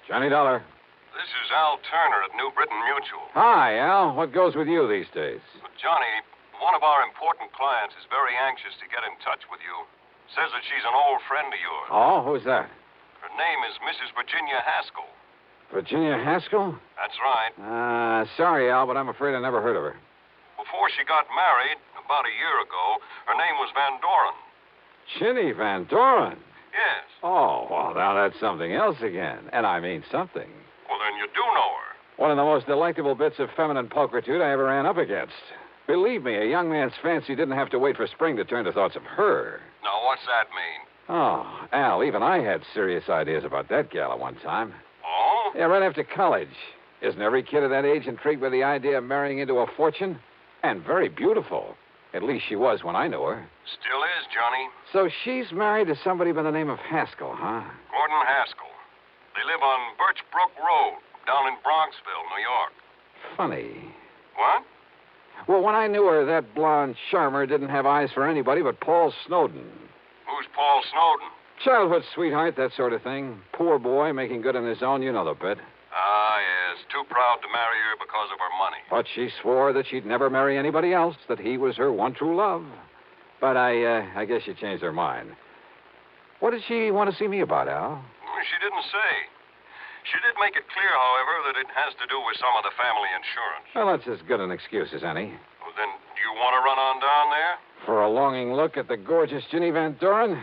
Johnny Dollar. This is Al Turner at New Britain Mutual. Hi, Al. What goes with you these days? Johnny, one of our important clients is very anxious to get in touch with you. Says that she's an old friend of yours. Oh, who's that? Her name is Mrs. Virginia Haskell. Virginia Haskell? That's right. Sorry, Al, but I'm afraid I never heard of her. Before she got married, about a year ago, her name was Van Doren. Chinny Van Doren? Yes. Oh, well, now that's something else again. And I mean something. Well, then you do know her. One of the most delectable bits of feminine pulchritude I ever ran up against. Believe me, a young man's fancy didn't have to wait for spring to turn to thoughts of her. Now, what's that mean? Oh, Al, even I had serious ideas about that gal at one time. Oh? Yeah, right after college. Isn't every kid of that age intrigued by the idea of marrying into a fortune? And very beautiful. At least she was when I knew her. Still is, Johnny. So she's married to somebody by the name of Haskell, huh? Gordon Haskell. They live on Birch Brook Road, down in Bronxville, New York. Funny. What? Well, when I knew her, that blonde charmer didn't have eyes for anybody but Paul Snowden. Who's Paul Snowden? Childhood sweetheart, that sort of thing. Poor boy, making good on his own, you know the bit. Ah, yes. Too proud to marry her because of her money. But she swore that she'd never marry anybody else, that he was her one true love. But I guess she changed her mind. What did she want to see me about, Al? She didn't say. She did make it clear, however, that it has to do with some of the family insurance. Well, that's as good an excuse as any. Well, then, do you want to run on down there? For a longing look at the gorgeous Ginny Van Doren?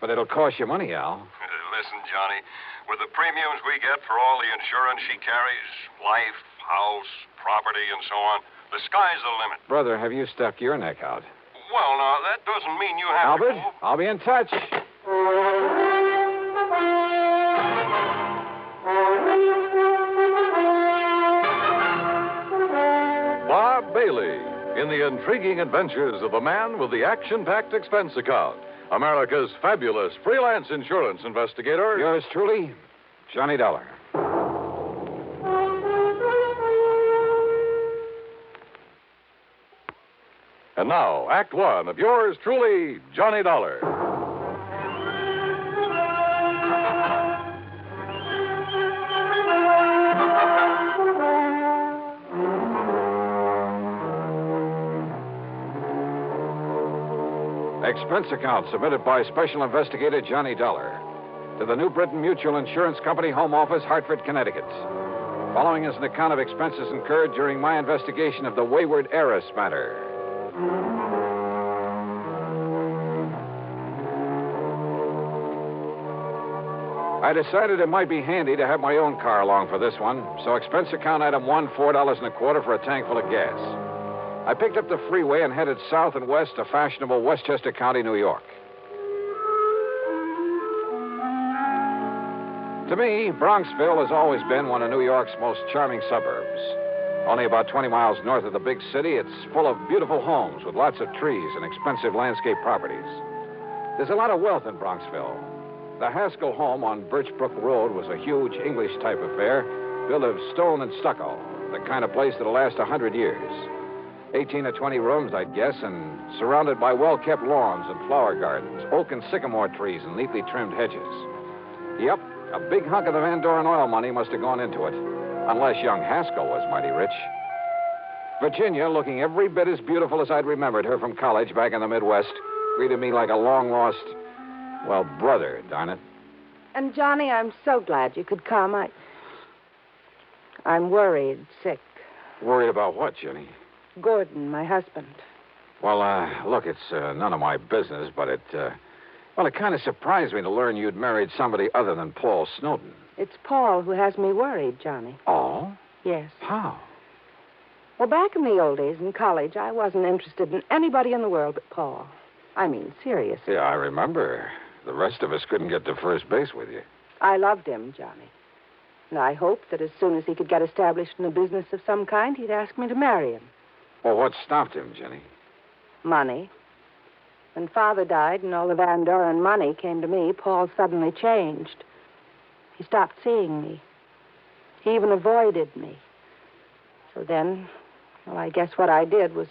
But it'll cost you money, Al. Listen, Johnny, with the premiums we get for all the insurance she carries, life, house, property, and so on, the sky's the limit. Brother, have you stuck your neck out? Well, now, that doesn't mean you have Albert, to... I'll be in touch. Bob Bailey in the intriguing adventures of the man with the action-packed expense account. America's fabulous freelance insurance investigator. Yours truly, Johnny Dollar. And now, Act One of yours truly, Johnny Dollar. Expense account submitted by Special Investigator Johnny Dollar to the New Britain Mutual Insurance Company, Home Office, Hartford, Connecticut. Following is an account of expenses incurred during my investigation of the Wayward Heiress matter. I decided it might be handy to have my own car along for this one, so expense account item 1, $4.25 for a tank full of gas. I picked up the freeway and headed south and west to fashionable Westchester County, New York. To me, Bronxville has always been one of New York's most charming suburbs. Only about 20 miles north of the big city, it's full of beautiful homes with lots of trees and expensive landscape properties. There's a lot of wealth in Bronxville. The Haskell home on Birch Brook Road was a huge English-type affair, built of stone and stucco, the kind of place that'll last 100 years. 18 or 20 rooms, I'd guess, and surrounded by well-kept lawns and flower gardens, oak and sycamore trees, and neatly trimmed hedges. Yep, a big hunk of the Van Doren oil money must have gone into it, unless young Haskell was mighty rich. Virginia, looking every bit as beautiful as I'd remembered her from college back in the Midwest, greeted me like a long-lost, well, brother, darn it. And, Johnny, I'm so glad you could come. I'm worried, sick. Worried about what, Jenny? Gordon, my husband. Well, look, it's none of my business, but it kind of surprised me to learn you'd married somebody other than Paul Snowden. It's Paul who has me worried, Johnny. Oh? Yes. How? Well, back in the old days in college, I wasn't interested in anybody in the world but Paul. I mean, seriously. Yeah, I remember. The rest of us couldn't get to first base with you. I loved him, Johnny. And I hoped that as soon as he could get established in a business of some kind, he'd ask me to marry him. Well, what stopped him, Jenny? Money. When Father died and all the Van Doren money came to me, Paul suddenly changed. He stopped seeing me. He even avoided me. So then, well, I guess what I did was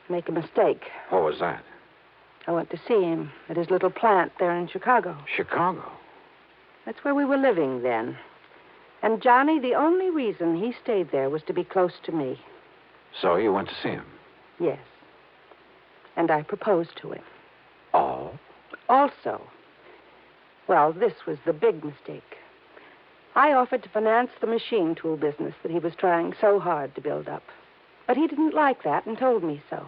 make a mistake. What was that? I went to see him at his little plant there in Chicago. Chicago? That's where we were living then. And, Johnny, the only reason he stayed there was to be close to me. So you went to see him? Yes. And I proposed to him. Oh? Also, well, this was the big mistake. I offered to finance the machine tool business that he was trying so hard to build up. But he didn't like that and told me so.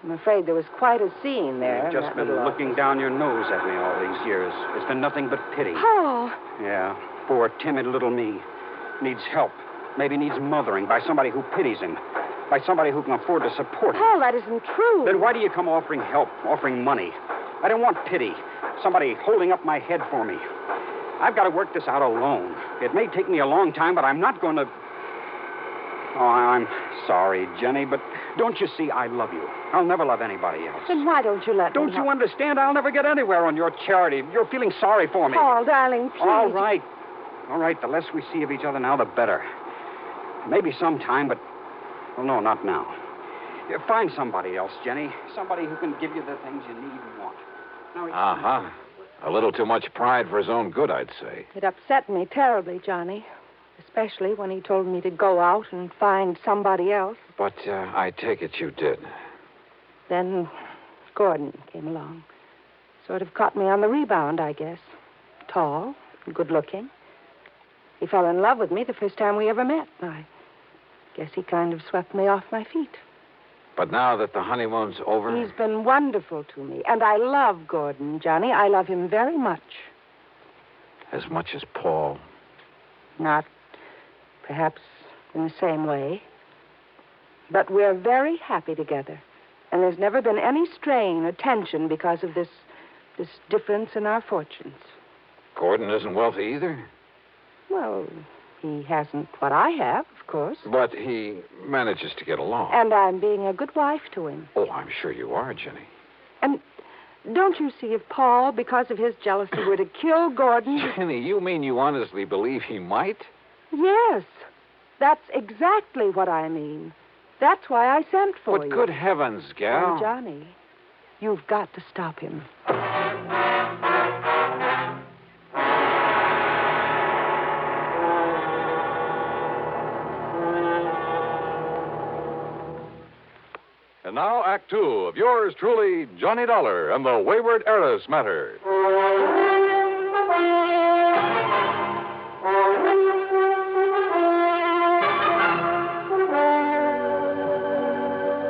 I'm afraid there was quite a scene there. You've just been looking down your nose at me all these years. It's been nothing but pity. Paul! Yeah, poor, timid little me. Needs help. Maybe needs mothering by somebody who pities him. By somebody who can afford to support him. Paul, that isn't true. Then why do you come offering help, offering money? I don't want pity. Somebody holding up my head for me. I've got to work this out alone. It may take me a long time, but I'm not going to... Oh, I'm sorry, Jenny, but don't you see I love you? I'll never love anybody else. Then why don't you let me Don't you understand? I'll never get anywhere on your charity. You're feeling sorry for me. Paul, darling, please. All right. All right, the less we see of each other now, the better. Maybe sometime, but... Well, no, not now. Find somebody else, Jenny. Somebody who can give you the things you need and want. Uh-huh. A little too much pride for his own good, I'd say. It upset me terribly, Johnny. Especially when he told me to go out and find somebody else. But I take it you did. Then Gordon came along. Sort of caught me on the rebound, I guess. Tall, good-looking. He fell in love with me the first time we ever met. I guess he kind of swept me off my feet. But now that the honeymoon's over... He's been wonderful to me. And I love Gordon, Johnny. I love him very much. As much as Paul? Not perhaps in the same way. But we're very happy together. And there's never been any strain or tension because of this difference in our fortunes. Gordon isn't wealthy either? Well, he hasn't what I have, of course. But he manages to get along. And I'm being a good wife to him. Oh, I'm sure you are, Jenny. And don't you see, if Paul, because of his jealousy, were to kill Gordon... Jenny, you mean you honestly believe he might? Yes. That's exactly what I mean. That's why I sent for you. But good heavens, gal. And Johnny, you've got to stop him. And now, Act Two of yours truly, Johnny Dollar and the Wayward Heiress matter.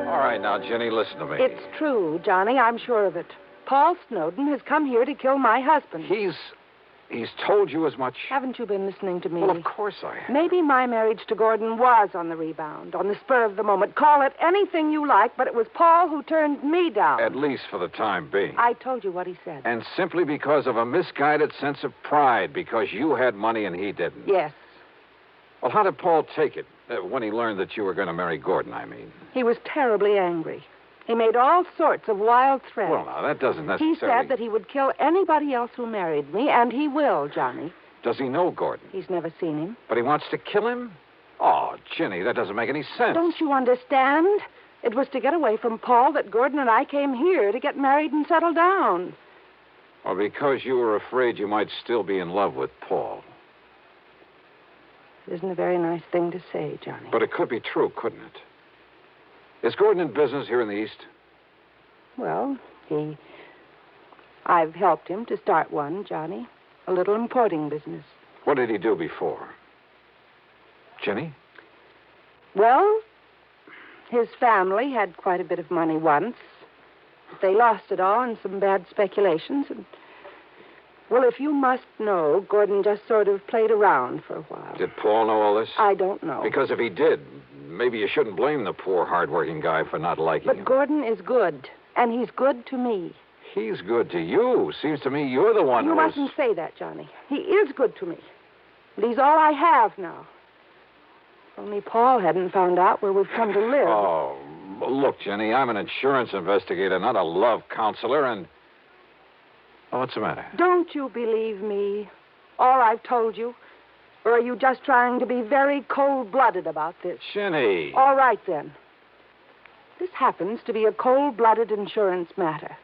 All right, now, Jenny, listen to me. It's true, Johnny. I'm sure of it. Paul Snowden has come here to kill my husband. He's told you as much? Haven't you been listening to me? Well, of course I have. Maybe my marriage to Gordon was on the rebound, on the spur of the moment. Call it anything you like, but it was Paul who turned me down. At least for the time being. I told you what he said. And simply because of a misguided sense of pride, because you had money and he didn't. Yes. Well, how did Paul take it when he learned that you were going to marry Gordon, I mean? He was terribly angry. He made all sorts of wild threats. Well, now, that doesn't necessarily... He said that he would kill anybody else who married me, and he will, Johnny. Does he know Gordon? He's never seen him. But he wants to kill him? Oh, Jenny, that doesn't make any sense. Don't you understand? It was to get away from Paul that Gordon and I came here to get married and settle down. Well, because you were afraid you might still be in love with Paul. It isn't a very nice thing to say, Johnny. But it could be true, couldn't it? Is Gordon in business here in the East? Well, I've helped him to start one, Johnny. A little importing business. What did he do before? Jenny? Well, his family had quite a bit of money once. They lost it all in some bad speculations. And, well, if you must know, Gordon just sort of played around for a while. Did Paul know all this? I don't know. Because if he did, maybe you shouldn't blame the poor, hard-working guy for not liking him. But Gordon is good, and he's good to me. He's good to you. Seems to me you're the one You mustn't say that, Johnny. He is good to me. And he's all I have now. If only Paul hadn't found out where we've come to live. Oh, look, Jenny, I'm an insurance investigator, not a love counselor, and... Oh, what's the matter? Don't you believe me? All I've told you? Or are you just trying to be very cold-blooded about this? Jenny! All right, then. This happens to be a cold-blooded insurance matter.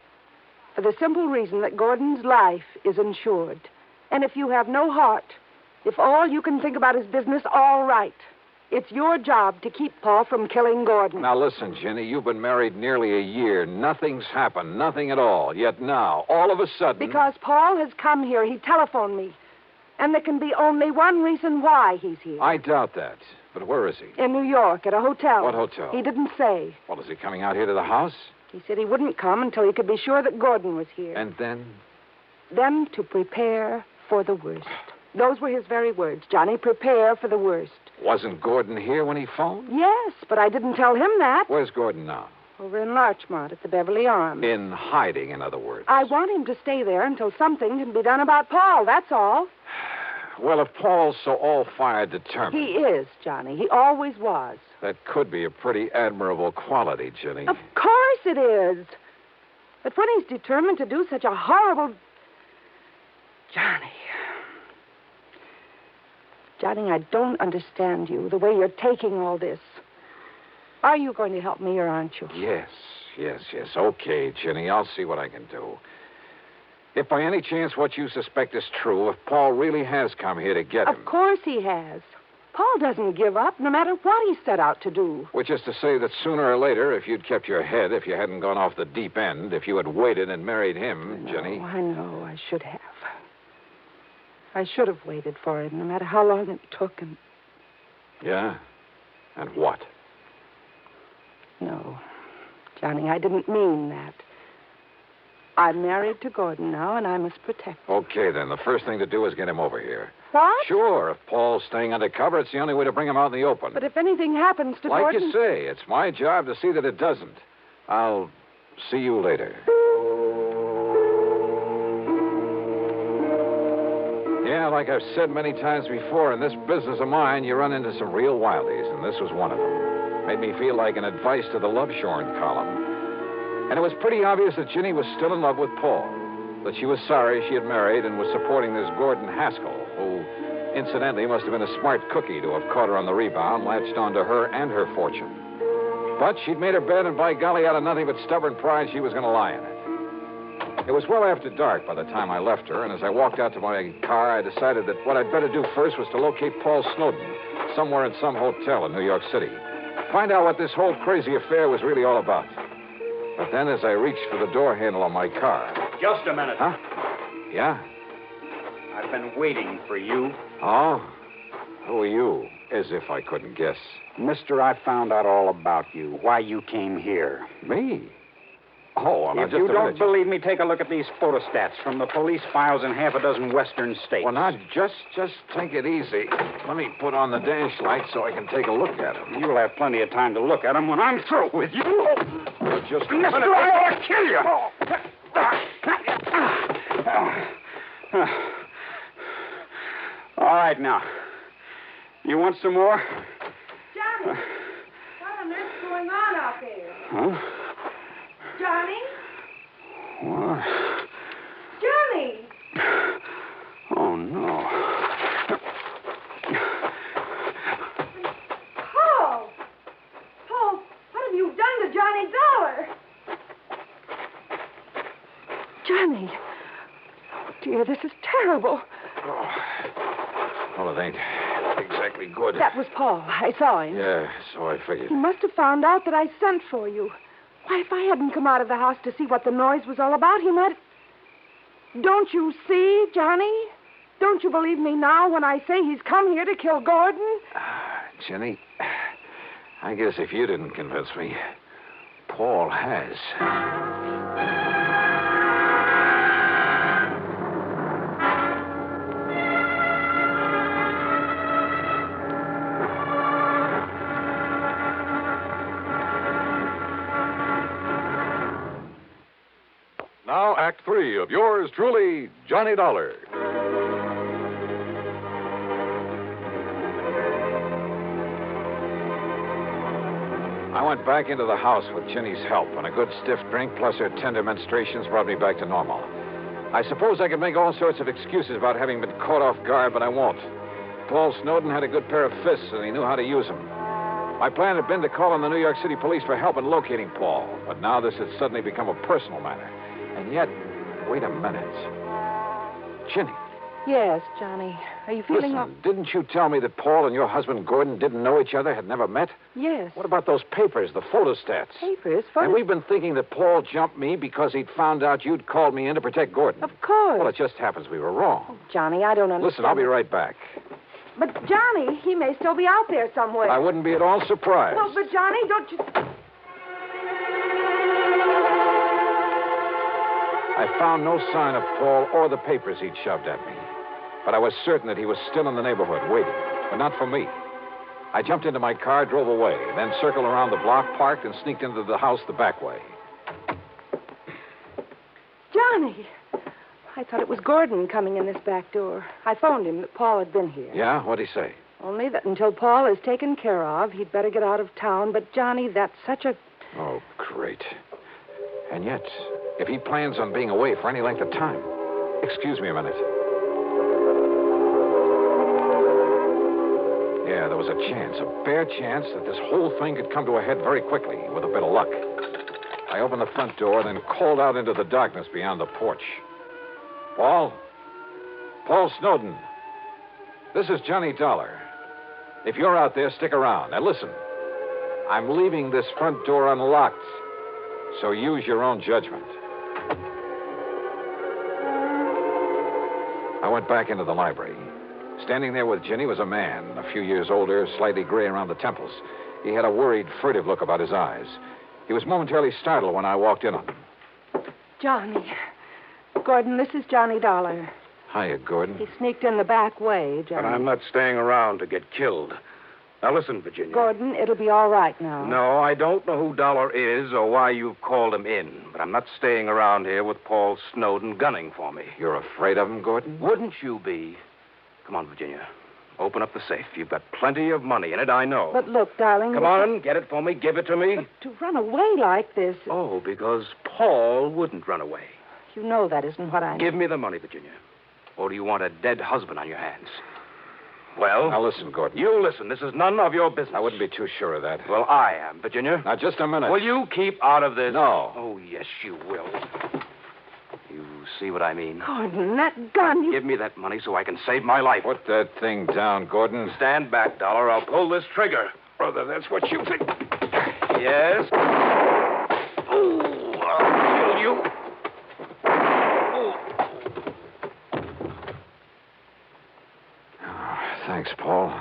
For the simple reason that Gordon's life is insured. And if you have no heart, If all you can think about is business, all right. It's your job to keep Paul from killing Gordon. Now, listen, Ginny, you've been married nearly a year. Nothing's happened, nothing at all. Yet now, all of a sudden... Because Paul has come here. He telephoned me. And there can be only one reason why he's here. I doubt that. But where is he? In New York, at a hotel. What hotel? He didn't say. Well, is he coming out here to the house? He said he wouldn't come until he could be sure that Gordon was here. And then? Then to prepare for the worst. Those were his very words, Johnny. Prepare for the worst. Wasn't Gordon here when he phoned? Yes, but I didn't tell him that. Where's Gordon now? Over in Larchmont at the Beverly Arms. In hiding, in other words. I want him to stay there until something can be done about Paul, that's all. Well, if Paul's so all-fired determined... He is, Johnny. He always was. That could be a pretty admirable quality, Ginny. Of course it is. But when he's determined to do such a horrible... Johnny, I don't understand you, the way you're taking all this. Are you going to help me or aren't you? Yes. Okay, Ginny, I'll see what I can do. If by any chance what you suspect is true, if Paul really has come here to get him... Of course he has. Paul doesn't give up, no matter what he set out to do. Which is to say that sooner or later, if you'd kept your head, if you hadn't gone off the deep end, if you had waited and married him, Ginny... I know. I should have. I should have waited for him, no matter how long it took. And... Yeah? And what? No, Johnny, I didn't mean that. I'm married to Gordon now, and I must protect him. Okay, then. The first thing to do is get him over here. What? Sure. If Paul's staying undercover, it's the only way to bring him out in the open. But if anything happens to Gordon... Like Gordon... you say, it's my job to see that it doesn't. I'll see you later. Yeah, like I've said many times before, in this business of mine, you run into some real wildies, and this was one of them. Made me feel like an advice to the love shorn column. And it was pretty obvious that Ginny was still in love with Paul, that she was sorry she had married and was supporting this Gordon Haskell, who, incidentally, must have been a smart cookie to have caught her on the rebound, latched onto her and her fortune. But she'd made her bed, and by golly, out of nothing but stubborn pride, she was going to lie in it. It was well after dark by the time I left her, and as I walked out to my car, I decided that what I'd better do first was to locate Paul Snowden, somewhere in some hotel in New York City. Find out what this whole crazy affair was really all about. But then, as I reached for the door handle on my car... Just a minute. Huh? Yeah? I've been waiting for you. Oh? Who are you? As if I couldn't guess. Mister, I found out all about you, why you came here. Me? Oh, well, if you don't believe me, take a look at these photostats from the police files in half a dozen western states. Well, now, just take it easy. Let me put on the dash light so I can take a look at them. You'll have plenty of time to look at them when I'm through with you. Well, just a Mister, minute. I want to kill you. All right, now. You want some more? Johnny, what on earth's going on out there? Huh? Johnny? What? Johnny! Oh, no. Paul! Paul, what have you done to Johnny Dollar? Johnny! Oh, dear, this is terrible. Oh. Well, it ain't exactly good. That was Paul. I saw him. Yeah, so I figured. He must have found out that I sent for you. Why, if I hadn't come out of the house to see what the noise was all about, he might... Don't you see, Johnny? Don't you believe me now when I say he's come here to kill Gordon? Jenny, I guess if you didn't convince me, Paul has. Now, Act 3 of yours truly, Johnny Dollar. I went back into the house with Ginny's help, and a good stiff drink plus her tender menstruations brought me back to normal. I suppose I could make all sorts of excuses about having been caught off guard, but I won't. Paul Snowden had a good pair of fists, and he knew how to use them. My plan had been to call on the New York City police for help in locating Paul, but now this had suddenly become a personal matter. And yet, wait a minute. Ginny, Yes, Johnny. Are you feeling... Listen, didn't you tell me that Paul and your husband Gordon didn't know each other, had never met? Yes. What about those papers, the photostats? Papers? And we've been thinking that Paul jumped me because he'd found out you'd called me in to protect Gordon. Of course. Well, it just happens we were wrong. Oh, Johnny, I don't understand. Listen, I'll be right back. But, Johnny, he may still be out there somewhere. I wouldn't be at all surprised. Well, but, Johnny, don't you... I found no sign of Paul or the papers he'd shoved at me. But I was certain that he was still in the neighborhood, waiting. But not for me. I jumped into my car, drove away, then circled around the block, parked, and sneaked into the house the back way. Johnny! I thought it was Gordon coming in this back door. I phoned him that Paul had been here. Yeah? What'd he say? Only that until Paul is taken care of, he'd better get out of town. But, Johnny, that's such a... Oh, great. And yet, if he plans on being away for any length of time... Excuse me a minute. Yeah, there was a chance, a bare chance, that this whole thing could come to a head very quickly, with a bit of luck. I opened the front door, then called out into the darkness beyond the porch. Paul? Paul Snowden. This is Johnny Dollar. If you're out there, stick around. Now, listen. I'm leaving this front door unlocked, so use your own judgment. I went back into the library. Standing there with Ginny was a man, a few years older, slightly gray around the temples. He had a worried, furtive look about his eyes. He was momentarily startled when I walked in on him. Johnny. Gordon, this is Johnny Dollar. Hiya, Gordon. He sneaked in the back way, Johnny. But I'm not staying around to get killed. Now, listen, Virginia. Gordon, it'll be all right now. No, I don't know who Dollar is or why you've called him in, but I'm not staying around here with Paul Snowden gunning for me. You're afraid of him, Gordon? Wouldn't you be? Come on, Virginia. Open up the safe. You've got plenty of money in it, I know. But look, darling... Come on, get it for me. Give it to me. But to run away like this... Oh, because Paul wouldn't run away. You know that isn't what I... Give me the money, Virginia. Or do you want a dead husband on your hands? Well... Now, listen, Gordon. You listen. This is none of your business. I wouldn't be too sure of that. Well, I am, Virginia. Now, just a minute. Will you keep out of this? No. Oh, yes, you will. You see what I mean? Gordon, that gun... You... Give me that money so I can save my life. Put that thing down, Gordon. Stand back, Dollar. I'll pull this trigger. Brother, that's what you think. Yes? Oh, I'll kill you. Thanks, Paul.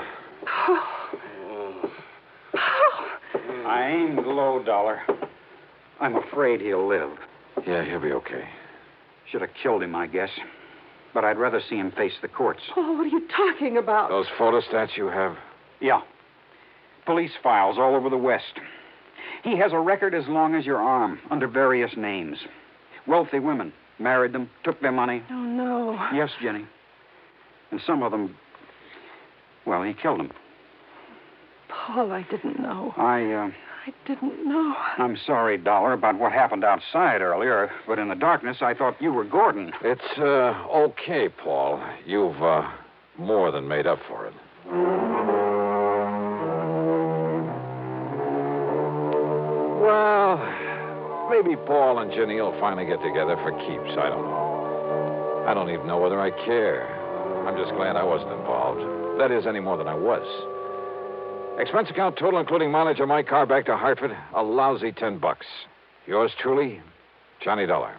I aimed low, Dollar. I'm afraid he'll live. Yeah, he'll be okay. Should have killed him, I guess. But I'd rather see him face the courts. Paul, what are you talking about? Those photostats you have? Yeah. Police files all over the West. He has a record as long as your arm, under various names. Wealthy women. Married them, took their money. Oh, no. Yes, Jenny. And some of them... Well, he killed them. Paul, I didn't know. I didn't know. I'm sorry, Dollar, about what happened outside earlier, but in the darkness, I thought you were Gordon. It's, okay, Paul. You've, more than made up for it. Well, maybe Paul and Ginny will finally get together for keeps. I don't know. I don't even know whether I care. I'm just glad I wasn't involved. That is, any more than I was. Expense account total, including mileage on my car back to Hartford, a lousy $10. Yours truly, Johnny Dollar.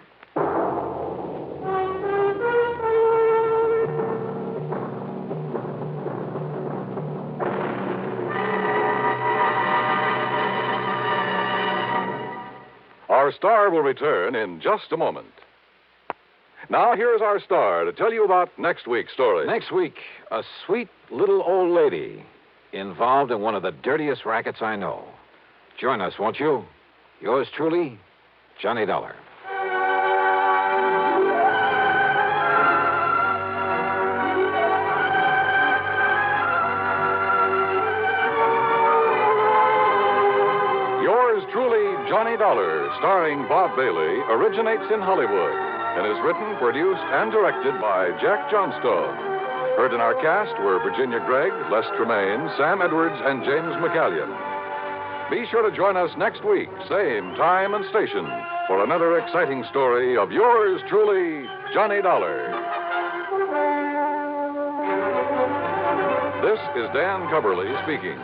Our star will return in just a moment. Now, here's our star to tell you about next week's story. Next week, a sweet little old lady involved in one of the dirtiest rackets I know. Join us, won't you? Yours truly, Johnny Dollar. Yours truly, Johnny Dollar, starring Bob Bailey, originates in Hollywood and is written, produced, and directed by Jack Johnstone. Heard in our cast were Virginia Gregg, Les Tremaine, Sam Edwards, and James McCallion. Be sure to join us next week, same time and station, for another exciting story of yours truly, Johnny Dollar. This is Dan Cubberly speaking.